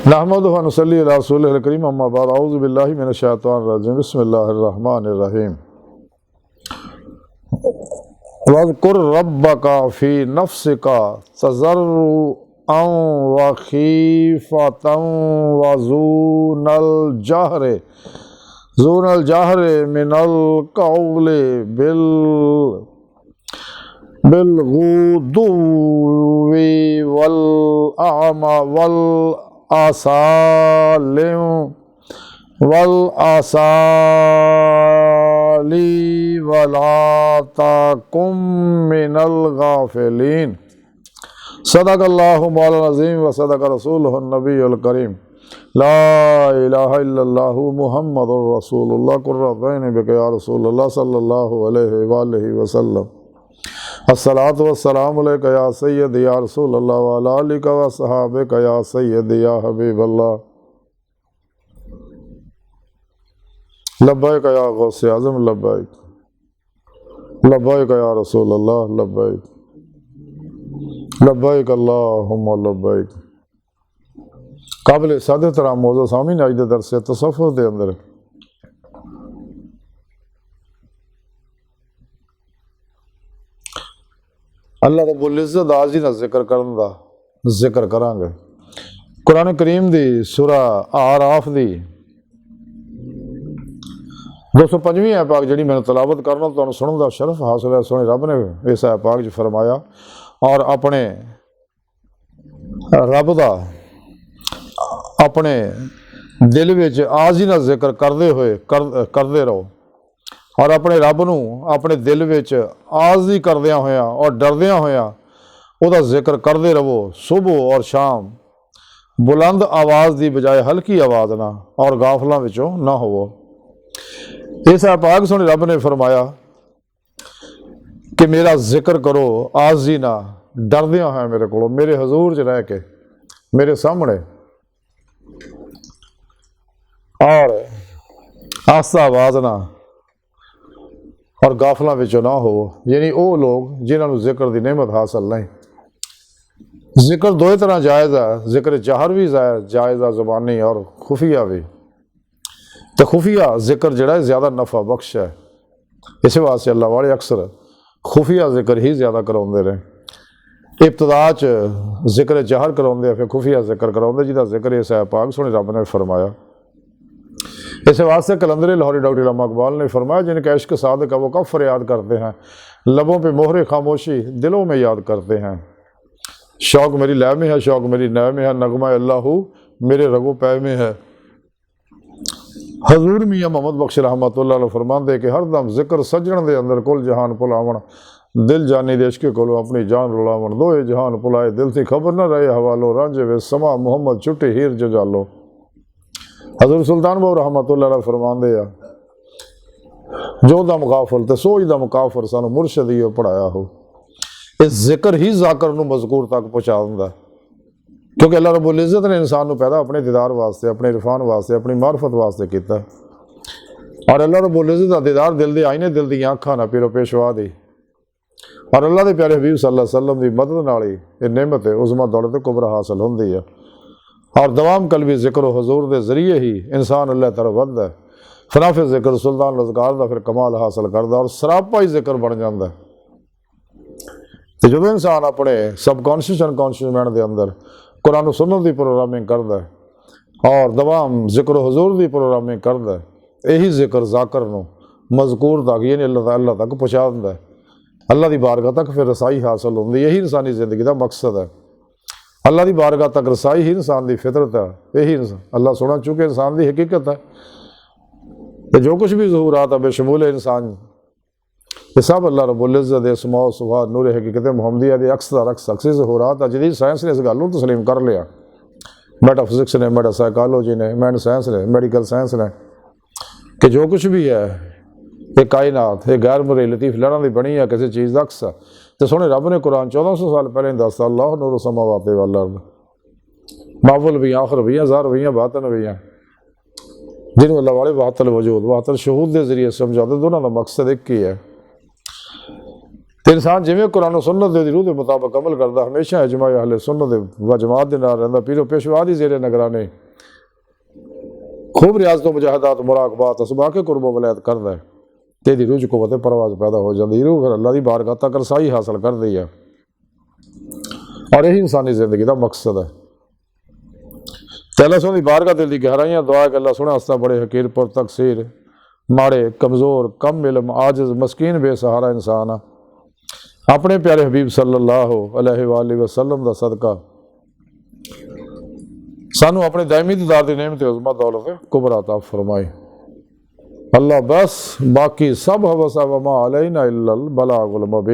नहमदुहु व नसल्ली अला रसूलिहिल करीम अम्मा बाद अऊज़ु बिल्लाहि मिनश शैतानिर रजीम बिस्मिल्लाहिर रहमानिर रहीम। वज़्कुर रब्बका फ़ी नफ़्सिका तज़र्रुअन व ख़ीफ़तन व ज़ूनल जहरि मिनल क़ौलि बिलग़ुदुव्वि वल आसाली वला तकुम मिनल गाफ़िलीन। सदक़ल्लाहु मौलाना अज़ीम व सदक़ रसूलुहुन नबियुल करीम। ला इलाहा इल्लल्लाहु मुहम्मदुर रसूलुल्लाह कुर्रतु ऐनि बिका या रसूलल्लाह सल्लल्लाहु अलैहि वआलिहि वसल्लम। अस्सलातु वस्सलामु अलैका या सय्यदी या रसूलल्लाह व अला आलिका व अस्हाबिका या सय्यदी या हबीबल्लाह। लब्बैक या गौसे आज़म लब्बैक, लब्बैक या रसूलल्लाह लब्बैक, लब्बैक अल्लाहुम्मा लब्बैक। काबिल सादत तराम मौजूद सामीन आज दे दरस तसव्वुफ़ दे अंदर अल्लाह रब्बुल इज़्ज़त आज ही ना जिक्र करन दा जिक्र करांगे। कुरान करीम दी सूरा आराफ दी 205वीं आयत पाक जिहड़ी मैंने तलावत करना तुहानूं सुनन दा शरफ हासिल है। सोहणे रब ने इस आयत पाक च फरमाया और अपने रब दा अपने दिल विच आज ही ना जिक्र करते हुए करते रहो और अपने रब नूं अपने दिल विच आज़ी करदियां होया और डरदियां होया उहदा जिक्र करते रहो सुबह और शाम, बुलंद आवाज़ की बजाय हल्की आवाज़ ना और गाफलों विचों ना होवो। इस पाक सोहणे रब ने फरमाया कि मेरा जिक्र करो आज़ी ना डरदियां होया मेरे को मेरे हजूर च रह के मेरे सामने और आस्ता आवाज़ ना और गाफलों विचों ना हो। यानी वो लोग जिन्होंने जिक्र की नेमत हासिल नहीं। जिक्र दो तरह जायज़ है, जिक्र जहर भी जायज़ है ज़बानी और खुफिया भी। तो खुफिया जिक्र जड़ा ज़्यादा नफ़ा बख्श है, इस वास्ते अल्लाह वाले अक्सर खुफिया जिक्र ही ज़्यादा कराते रहे। इब्तदा च जिक्र जहर कराते फिर खुफिया जिक्र कराते जिसका जिक्र इस पाक सोहणे रब ने फरमाया। इस वास्ते कलंदर लाहौरी डॉक्टर इमाम इकबाल ने फरमाया जिनका इश्क सादिक है वो कब फरियाद करते हैं, लबों पे मोहरे खामोशी दिलों में याद करते हैं। शौक मेरी लय में है, शौक मेरी नय में है, नगमा अल्लाहू मेरे रगो पै में है। हजूर मियाँ मोहम्मद बख्श रहमतुल्लाह अलैह फरमाते कि हर दम जिक्र सजण दे अंदर कुल जहान भुलावण दिल जानी दे इश्क कोलों अपनी जान रुलावण दोए जहान भुलाए दिल थी खबर न रहे हवालो रांझे वे समा मुहम्मद छुट्टी हीर जजालो। हज़रत सुल्तान बाबू रहमतुल्लाह अलैह फरमाते हैं जो दम गाफल तो सोच दम काफर सानू मुर्शद ही पढ़ाया हो। इस जिक्र ही जाकर नूं मज़कूर तक पहुँचा दिंदा क्योंकि अल्लाह रब्बुल इज़्ज़त ने इंसान नूं पैदा अपने दीदार वास्ते अपने इरफान वास्ते अपनी मार्फत वास्ते किया और अल्लाह रब्बुल इज़्ज़त दा दीदार दिल दे आईने दिल दी अखां ना पीरो पेशवा दी और अल्लाह के प्यारे हबीब सल्लल्लाहु अलैहि वसल्लम की मदद नाल ही ये नेमत उज़मा दौलत कुबरा हासिल होंदी है और दवाम कलबी जिक्र हजूर के जरिए ही इंसान अल्लाह तरफ बढ़ता है। फनाफे जिक्र सुल्तान लज़कार का फिर कमाल हासिल करता और सरापा ही जिक्र बन जाता है। तो जो इंसान अपने सबकॉन्शियस अनकॉन्शियस माइंड के अंदर कुरान सुन्नत की प्रोग्रामिंग करता है और दवाम जिक्र हजूर की प्रोग्रामिंग करता है, यही जिक्र जाकर नूं मज़कूर तक यानी अल्लाह तक पहुँचा दिंदा है। अल्लाह की बारगाह तक फिर रसाई हासिल होती, यही इंसानी जिंदगी का मकसद है। अल्लाह की बारगाह तक रसाई ही इंसान की फितरत है, यही अल्लाह सोना चूँकि इंसान की हकीकत है। तो जो कुछ भी ज़हूरात है बेशमूल इंसान ये सब अल्लाह रब्बुल इज़्ज़त दे अस्मा व सिफ़ात नूर हकीकत मुहम्मदिया के अक्स अक्सी ज़हूरात है। जदीद साइंस ने इस गल को तस्लीम कर लिया, मेटाफिजिक्स ने, मेटासाइकोलॉजी ने, मैंड साइंस ने, मेडिकल साइंस ने कि जो कुछ भी है ये कायनात ये गैर मुरी लतीफ़ लहरां दी बनी है किसी चीज़ का अक्स। तो सोहणे रब ने कुरान 1400 साल पहले दसता अल्लाह नूर समावाति वल अर्द मावल भी आखिर भी ज़ाहिर भी बातन भी हैं जिन्होंने अल्लाह वाले वातल वजूद वातल शहूद के जरिए समझाते दोनों का मकसद एक ही है। तो इंसान जिमें कुरान और सुन्नत दी रूह के मुताबिक अमल करता हमेशा इजमा अहले सुन्नत व जमात के नाल रहिंदा पीरो पेशवा दी जेरे नगराने खूब रियाजत मुजाहदात मुराकबात असबा के कुर्ब वलायत करता है तो यदी रूह च कुव्वत परवाज पैदा हो जाती रूह फिर अल्लाह की बारगाह तक रसाई हासिल कर दी है और यही इंसानी जिंदगी का मकसद है। अल्लाह सोहनी बारगाह दिल की गहराइयां दुआ कि अल्लाह सुने हस्ता बड़े हकीर पुर तकसीर माड़े कमज़ोर कम इल्म आजिज़ मस्कीन बेसहारा इंसान अपने प्यारे हबीब सल्लल्लाहु अलैहि वसल्लम का सदका सानू अपने दायमी दीदार की नेमत उज़्मा दौलत कुबरा अता फरमाए। अल्लाह बस बाकी सब हवसा वमा अलैना इल्लल बलागुल मुबीन।